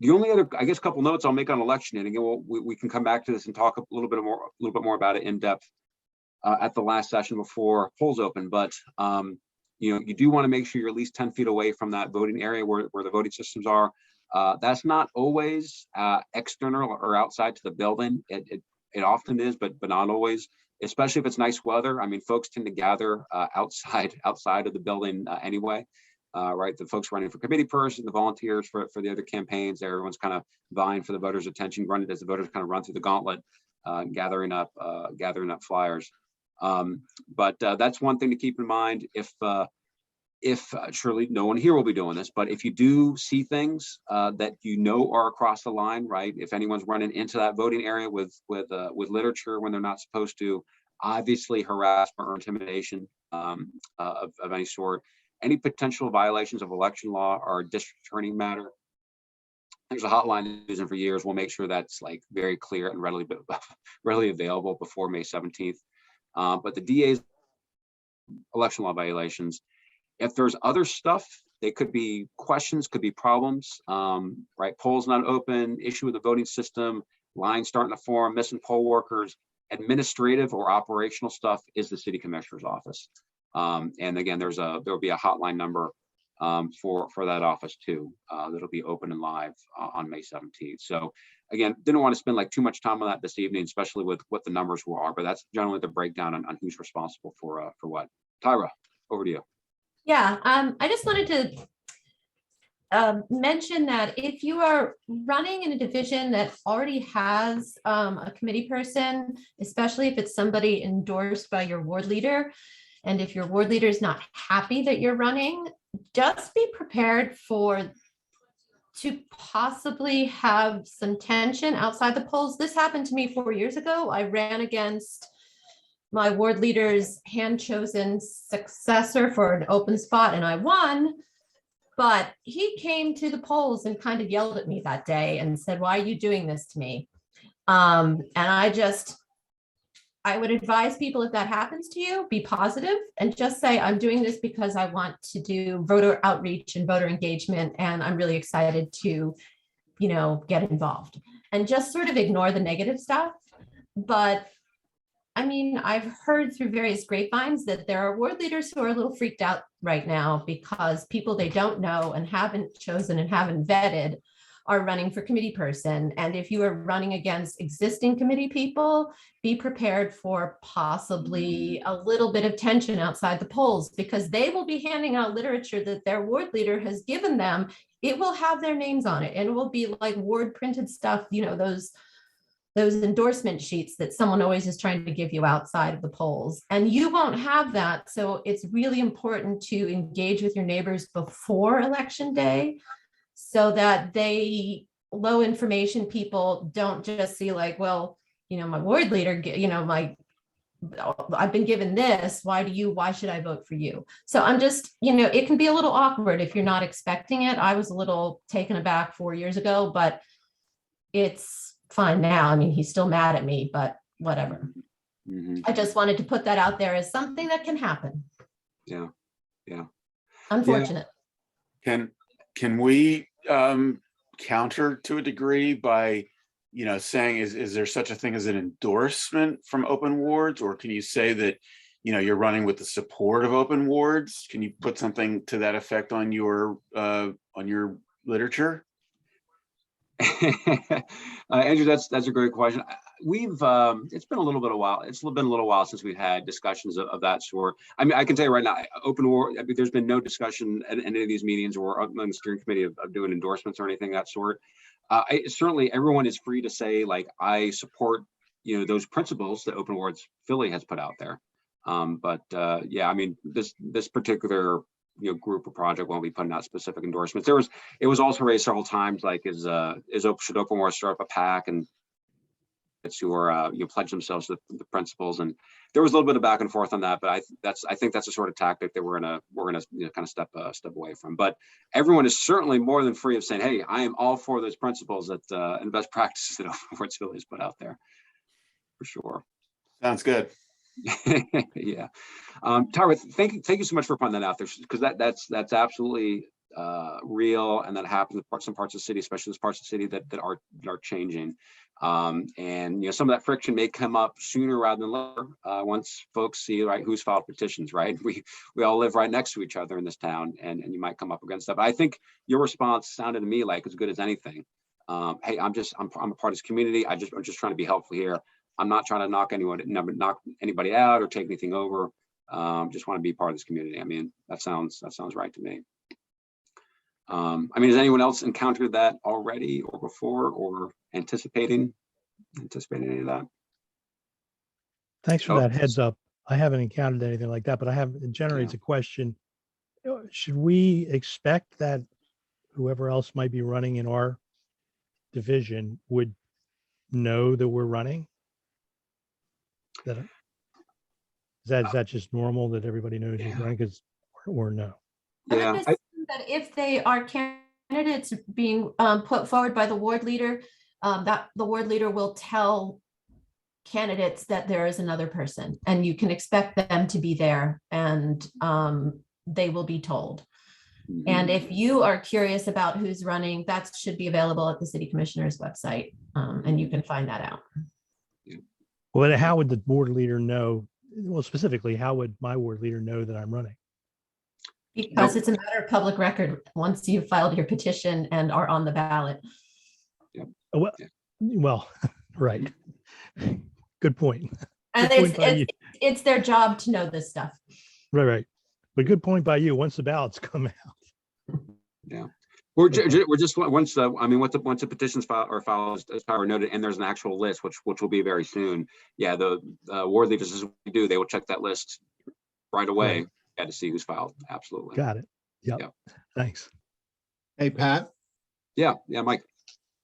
The only other, I guess, couple notes I'll make on election, and again, we can come back to this and talk a little bit more about it in depth at the last session before polls open. But you do want to make sure you're at least 10 feet away from that voting area where the voting systems are. That's not always external or outside to the building. It often is, but not always. Especially if it's nice weather. I mean, folks tend to gather outside of the building anyway. Right, the folks running for committee person, the volunteers for the other campaigns, everyone's kind of vying for the voters' attention, running as the voters kind of run through the gauntlet, gathering up flyers. But that's one thing to keep in mind. If surely no one here will be doing this, but if you do see things that are across the line, right? If anyone's running into that voting area with literature when they're not supposed to, obviously harassment or intimidation of any sort. Any potential violations of election law or district attorney matter, there's a hotline we've been using for years. We'll make sure that's like very clear and readily available before May 17th. But the DA's election law violations, if there's other stuff, they could be questions, could be problems, right? Polls not open, issue with the voting system, lines starting to form, missing poll workers, administrative or operational stuff is the city commissioner's office. And again, there'll be a hotline number for that office too, that'll be open and live on May 17th. So again, didn't want to spend like too much time on that this evening, especially with what the numbers are, but that's generally the breakdown on who's responsible for what. Tyra, over to you. Yeah, I just wanted to mention that if you are running in a division that already has a committee person, especially if it's somebody endorsed by your ward leader, and if your ward leader is not happy that you're running, just be prepared to possibly have some tension outside the polls. This happened to me 4 years ago. I ran against my ward leader's hand-chosen successor for an open spot, and I won. But he came to the polls and kind of yelled at me that day and said, "Why are you doing this to me?" And I would advise people, if that happens to you, be positive and just say, "I'm doing this because I want to do voter outreach and voter engagement, and I'm really excited to, get involved." And just sort of ignore the negative stuff. But I mean, I've heard through various grapevines that there are ward leaders who are a little freaked out right now because people they don't know and haven't chosen and haven't vetted are running for committee person. And if you are running against existing committee people, be prepared for possibly a little bit of tension outside the polls, because they will be handing out literature that their ward leader has given them. It will have their names on it, and it will be like ward printed stuff, those endorsement sheets that someone always is trying to give you outside of the polls. And you won't have that. So it's really important to engage with your neighbors before election day, so that low information people don't just see like, well, my ward leader, I've been given this, why should I vote for you? So I'm just, it can be a little awkward if you're not expecting it. I was a little taken aback 4 years ago, but it's fine now. I mean, he's still mad at me, but whatever. I just wanted to put that out there as something that can happen. Yeah. Unfortunate. Can we counter to a degree by, saying, is there such a thing as an endorsement from Open Wards? Or can you say that, you're running with the support of Open Wards? Can you put something to that effect on your literature? Andrew, that's a great question. We've it's been a little bit of while. It's been a little while since we've had discussions of that sort. I mean, I can tell you right now, Open Ward. I mean, there's been no discussion at any of these meetings or among the steering committee of doing endorsements or anything of that sort. Certainly, everyone is free to say, like, I support those principles that Open Wards Philly has put out there. Yeah, I mean, this particular group or project won't be putting out specific endorsements. It was also raised several times, like, should Open Wards start up a PAC and it's who are pledge themselves to the principles, and there was a little bit of back and forth on that, but I think that's a sort of tactic that we're gonna kind of step away from. But everyone is certainly more than free of saying, hey, I am all for those principles that and best practices that Open Wards Philly has put out there, for sure. Sounds good. Yeah. Tyra, thank you so much for putting that out there, because that's absolutely real, and that happens in some parts of the city, especially those parts of the city that are changing. And some of that friction may come up sooner rather than later, once folks see, right, who's filed petitions, right? We all live right next to each other in this town, and you might come up against that. But I think your response sounded to me like as good as anything. Hey, I'm a part of this community. I'm just trying to be helpful here. I'm not trying to knock anybody out or take anything over. Just want to be part of this community. I mean, that sounds right to me. I mean, has anyone else encountered that already or before, or anticipating any of that? Thanks for that heads up. I haven't encountered anything like that, but it generates a question. Should we expect that whoever else might be running in our division would know that we're running? Is that just normal that everybody knows who's running, or no? I would assume that if they are candidates being put forward by the ward leader, that the ward leader will tell candidates that there is another person, and you can expect them to be there, and they will be told. And if you are curious about who's running, that should be available at the city commissioner's website, and you can find that out. Well, how would the ward leader know? Well, specifically, how would my ward leader know that I'm running? Because it's a matter of public record once you've filed your petition and are on the ballot. Well, right. Good point. And it's their job to know this stuff. Right. But good point by you. Once the ballots come out. Yeah. We're just once the petitions filed as Tyra noted, and there's an actual list, which will be very soon. Yeah, the ward leaders, as we do, they will check that list right away. Right. To see who's filed. Absolutely. Got it. Yep. Thanks. Hey, Pat. Yeah, Mike.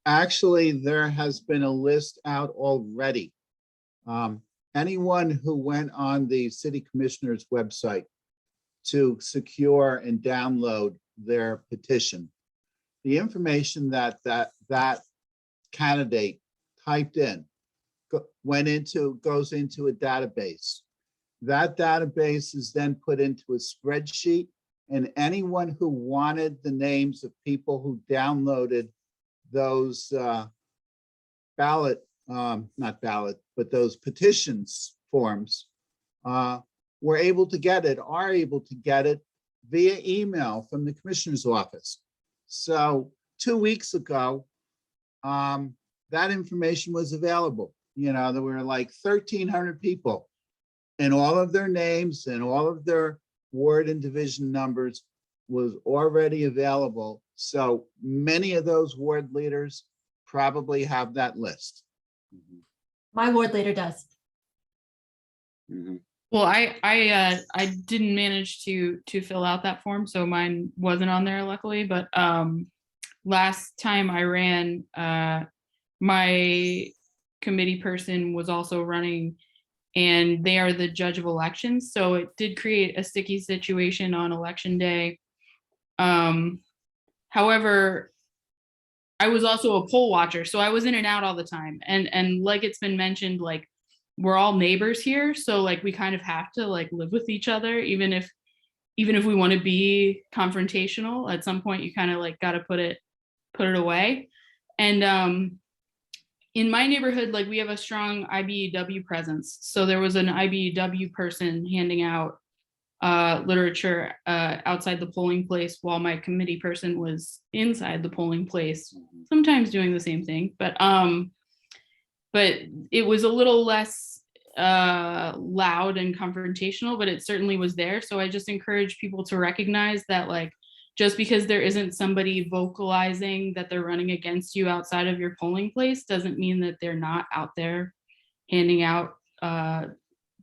Actually, there has been a list out already. Anyone who went on the city commissioner's website to secure and download their petition, the information that candidate typed in goes into a database. That database is then put into a spreadsheet, and anyone who wanted the names of people who downloaded those those petitions forms are able to get it via email from the commissioner's office. So 2 weeks ago, that information was available. There were like 1,300 people, and all of their names and all of their ward and division numbers was already available. So many of those ward leaders probably have that list. My ward leader does. Well, I didn't manage to fill out that form, so mine wasn't on there, luckily. But last time I ran, my committee person was also running, and they are the judge of elections. So it did create a sticky situation on election day. However, I was also a poll watcher, so I was in and out all the time. And like it's been mentioned, like, we're all neighbors here. So like we kind of have to like live with each other, even if even if we want to be confrontational, at some point you kind of like got to put it away. And in my neighborhood, like we have a strong IBEW presence. So there was an IBEW person handing out literature outside the polling place while my committee person was inside the polling place, sometimes doing the same thing. But it was a little less loud and confrontational, but it certainly was there. So I just encourage people to recognize that, like, just because there isn't somebody vocalizing that they're running against you outside of your polling place doesn't mean that they're not out there handing out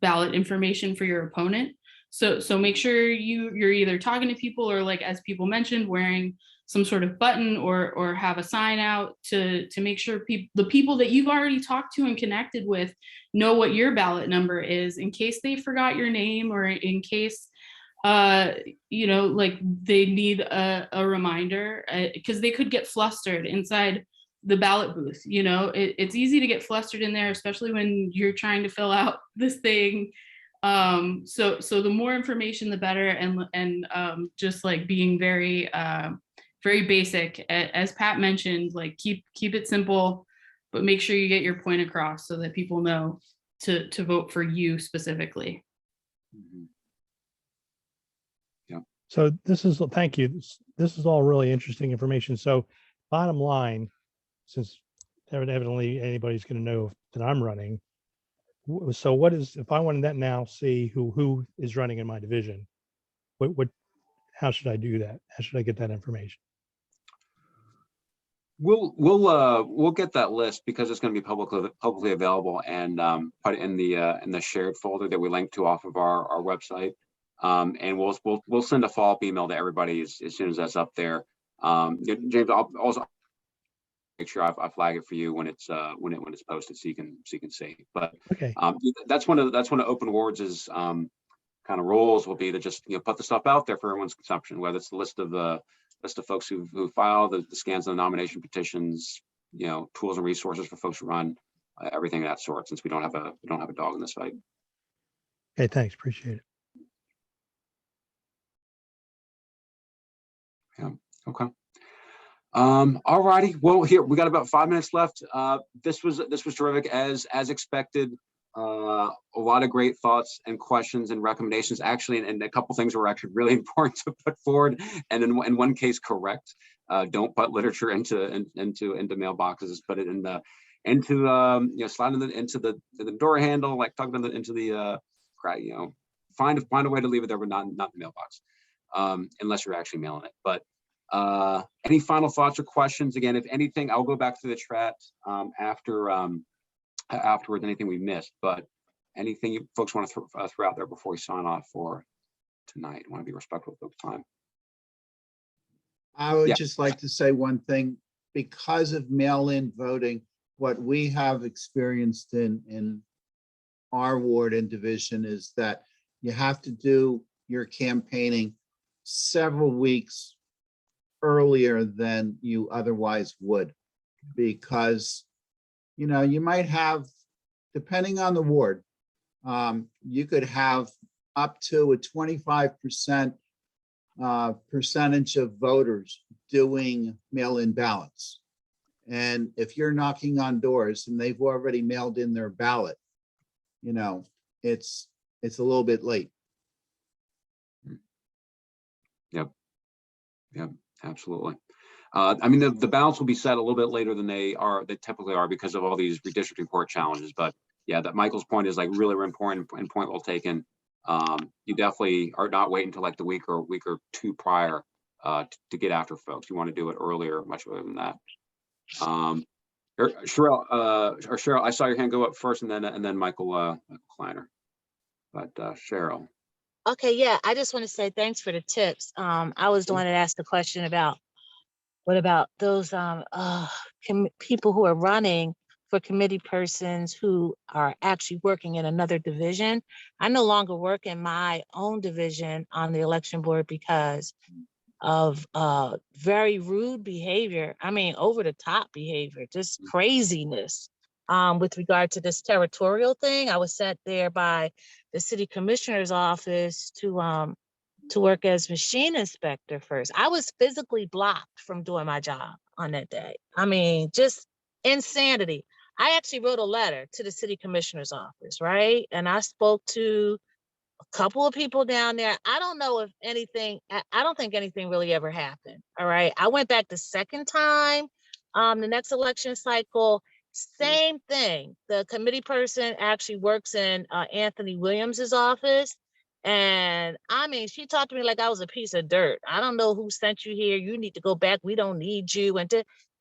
ballot information for your opponent. So make sure you're either talking to people or, like, as people mentioned, wearing some sort of button or have a sign out to make sure the people that you've already talked to and connected with know what your ballot number is, in case they forgot your name, or in case like they need a reminder, because they could get flustered inside the ballot booth. It's easy to get flustered in there, especially when you're trying to fill out this thing. So the more information, the better. And just like being very basic, as Pat mentioned, like keep it simple, but make sure you get your point across so that people know to vote for you specifically. So thank you. This is all really interesting information. So bottom line, since evidently anybody's going to know that I'm running. So if I wanted that now, see who is running in my division, how should I do that? How should I get that information? We'll get that list, because it's going to be publicly available, and put it in the shared folder that we link to off of our website. And we'll send a follow-up email to everybody as soon as that's up there. James, I'll also make sure I flag it for you when it's posted, so you can see. But okay, that's one of Open Awards is kind of roles will be to just put the stuff out there for everyone's consumption, whether it's the list of folks who filed, the scans of the nomination petitions, tools and resources for folks who run, everything of that sort. Since we don't have a dog in this fight. Okay, thanks, appreciate it. Yeah. Okay. All righty. Well, here we got about 5 minutes left. This was terrific as expected. A lot of great thoughts and questions and recommendations, actually, and a couple things were actually really important to put forward, and in one case, correct. Don't put literature into mailboxes. Put it slide into the door handle, like tuck it into the find a way to leave it there, but not the mailbox. Unless you're actually mailing it. But any final thoughts or questions? Again, if anything, I'll go back to the chat afterwards, anything we missed, but anything you folks want to throw out there before we sign off for tonight. I want to be respectful of folks' time. I would just like to say one thing. Because of mail-in voting, what we have experienced in our ward and division is that you have to do your campaigning several weeks earlier than you otherwise would, because you might have, depending on the ward, you could have up to a 25% percentage of voters doing mail-in ballots. And if you're knocking on doors and they've already mailed in their ballot, it's a little bit late. Yep, absolutely. I mean, the ballots will be set a little bit later than they typically are because of all these redistricting court challenges. But yeah, that Michael's point is like really important and point well taken. You definitely are not waiting until like the week or two prior to get after folks. You want to do it earlier, much earlier than that. Cheryl, I saw your hand go up first, and then Michael Kleiner. But Cheryl. Okay, yeah, I just want to say thanks for the tips. I was the one that asked the question about what about those people who are running for committee persons who are actually working in another division. I no longer work in my own division on the election board because of very rude behavior. I mean, over the top behavior, just craziness. With regard to this territorial thing, I was sent there by the city commissioner's office to to work as machine inspector first. I was physically blocked from doing my job on that day. I mean, just insanity. I actually wrote a letter to the city commissioner's office, right? And I spoke to a couple of people down there. I don't know if anything, I don't think anything really ever happened. All right. I went back the second time, the next election cycle, same thing. The committee person actually works in Anthony Williams's office. And I mean, she talked to me like I was a piece of dirt. I don't know who sent you here. You need to go back. We don't need you. And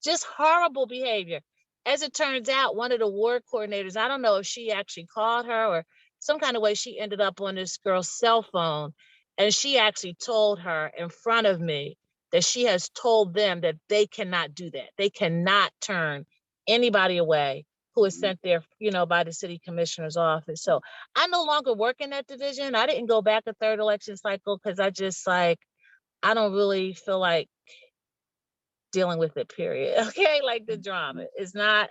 just horrible behavior. As it turns out, one of the ward coordinators, I don't know if she actually called her or some kind of way, she ended up on this girl's cell phone. And she actually told her in front of me that she has told them that they cannot do that. They cannot turn anybody away who is sent there, you know, by the city commissioner's office. So I no longer work in that division. I didn't go back a third election cycle because I just like, I don't really feel like dealing with it, period. Okay, like the drama is not,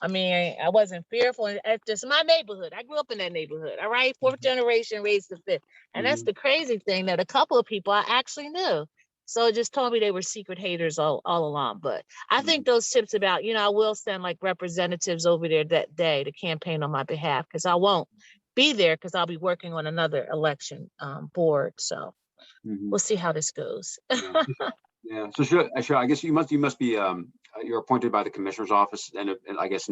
I mean, I wasn't fearful. It's just my neighborhood. I grew up in that neighborhood. All right, fourth generation, raised the fifth. And that's the crazy thing, that a couple of people I actually knew. So it just told me they were secret haters all along. But I think those tips about, you know, I will send like representatives over there that day to campaign on my behalf, because I won't be there because I'll be working on another election board. So we'll see how this goes. Yeah. So sure, I guess you must be you're appointed by the commissioner's office, and I guess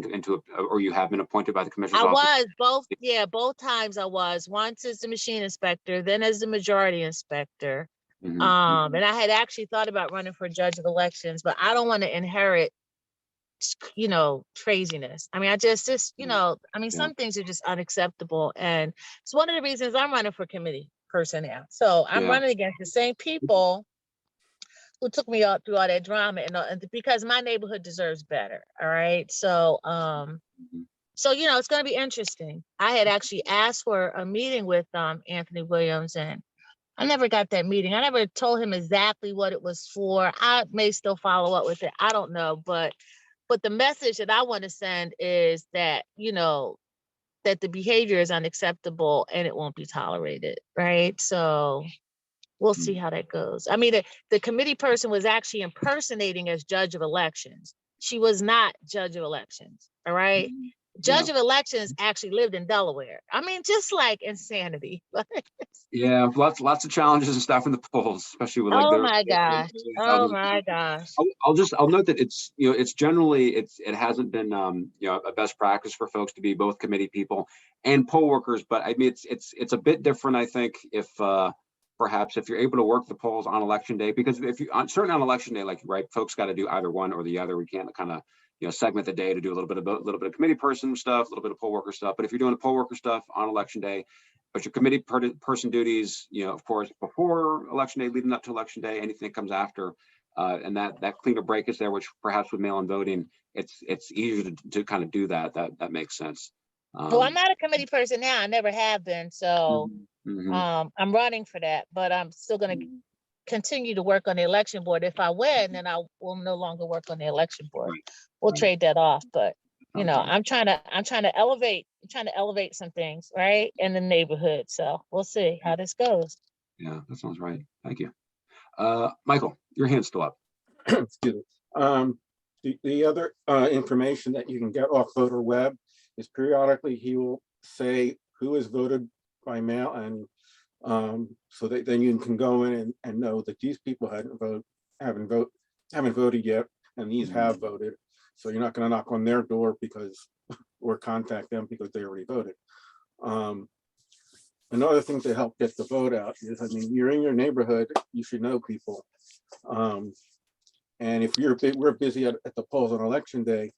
or you have been appointed by the commissioner's office. I was both. Yeah, both times I was. Once as the machine inspector, then as the majority inspector. And I had actually thought about running for judge of elections, but I don't want to inherit, you know, craziness. I mean, I just, you know, I mean, some things are just unacceptable. And it's one of the reasons I'm running for committee person now. So I'm running against the same people who took me out through all that drama, and because my neighborhood deserves better. All right. So, so, you know, it's going to be interesting. I had actually asked for a meeting with Anthony Williams, and I never got that meeting. I never told him exactly what it was for. I may still follow up with it. I don't know. But the message that I want to send is that, you know, that the behavior is unacceptable and it won't be tolerated. Right. So we'll see how that goes. I mean, the committee person was actually impersonating as judge of elections. She was not judge of elections. All right. Judge of elections actually lived in Delaware. I mean, just like insanity. Yeah, lots of challenges and stuff in the polls, especially with like. Oh my gosh! Oh my gosh! I'll note that it's, you know, it's generally it hasn't been you know, a best practice for folks to be both committee people and poll workers, but I mean it's a bit different, I think, if perhaps if you're able to work the polls on election day, because if you on election day, like, right, folks got to do either one or the other. We can't kind of, you know, segment the day to do a little bit of committee person stuff, a little bit of poll worker stuff. But if you're doing the poll worker stuff on election day, but your committee person duties, you know, of course, before election day, leading up to election day, anything that comes after, and that cleaner break is there, which perhaps with mail-in voting, it's easier to kind of do that. That makes sense. Well, I'm not a committee person now. I never have been. So I'm running for that, but I'm still going to continue to work on the election board. If I win, then I will no longer work on the election board. We'll trade that off. But you know, I'm trying to elevate some things, right, in the neighborhood. So we'll see how this goes. Yeah, that sounds right. Thank you. Michael, your hand's still up. Excuse me. The other information that you can get off Voter Web is periodically he will say who has voted by mail, and so that then you can go in and know that these people haven't voted yet, and these have voted. So you're not going to knock on their door or contact them because they already voted. Another thing to help get the vote out is, I mean, you're in your neighborhood, you should know people. And if we're busy at the polls on election day,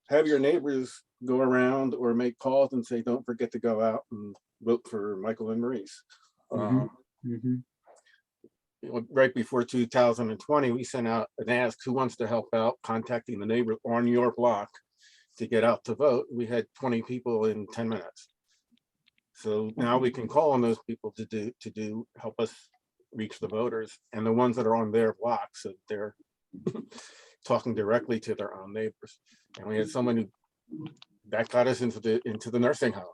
have your neighbors go around or make calls and say, don't forget to go out and vote for Michael and Maurice. Right before 2020, we sent out an ask who wants to help out contacting the neighbor on your block to get out to vote. We had 20 people in 10 minutes. So now we can call on those people to help us reach the voters, and the ones that are on their blocks, that they're talking directly to their own neighbors. And we had someone that got us into the nursing home.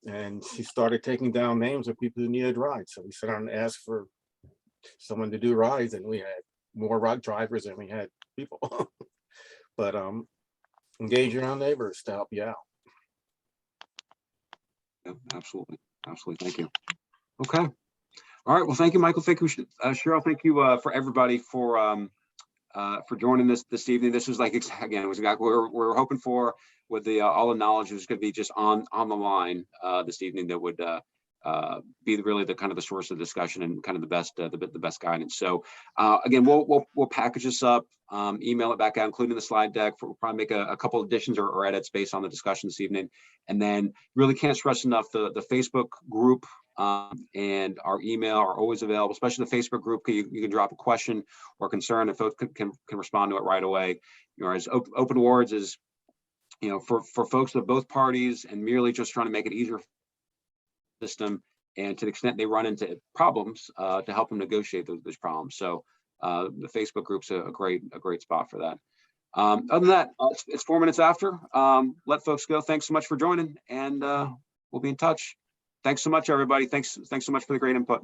And she started taking down names of people who needed rides. So we sat down and asked for someone to do rides, and we had more ride drivers than we had people. But engage your own neighbors to help you out. Yeah, absolutely. Absolutely. Thank you. Okay. All right. Well, thank you, Michael. Thank you, Cheryl. Thank you for everybody for joining this evening. This was like, again, it was exactly what we're hoping for, with the all the knowledge is going to be just on the line this evening that would be really the kind of the source of discussion and kind of the best guidance. So again, we'll package this up, email it back out, including the slide deck. We'll probably make a couple additions or edits based on the discussion this evening. And then really can't stress enough the Facebook group and our email are always available, especially the Facebook group. You can drop a question or concern, and folks can respond to it right away. You know, as Open Awards is, you know, for folks of both parties, and merely just trying to make it easier system, and to the extent they run into problems, to help them negotiate those problems. So the Facebook group's a great spot for that. Other than that, it's 4 minutes after. Let folks go. Thanks so much for joining, and we'll be in touch. Thanks so much, everybody. Thanks so much for the great input.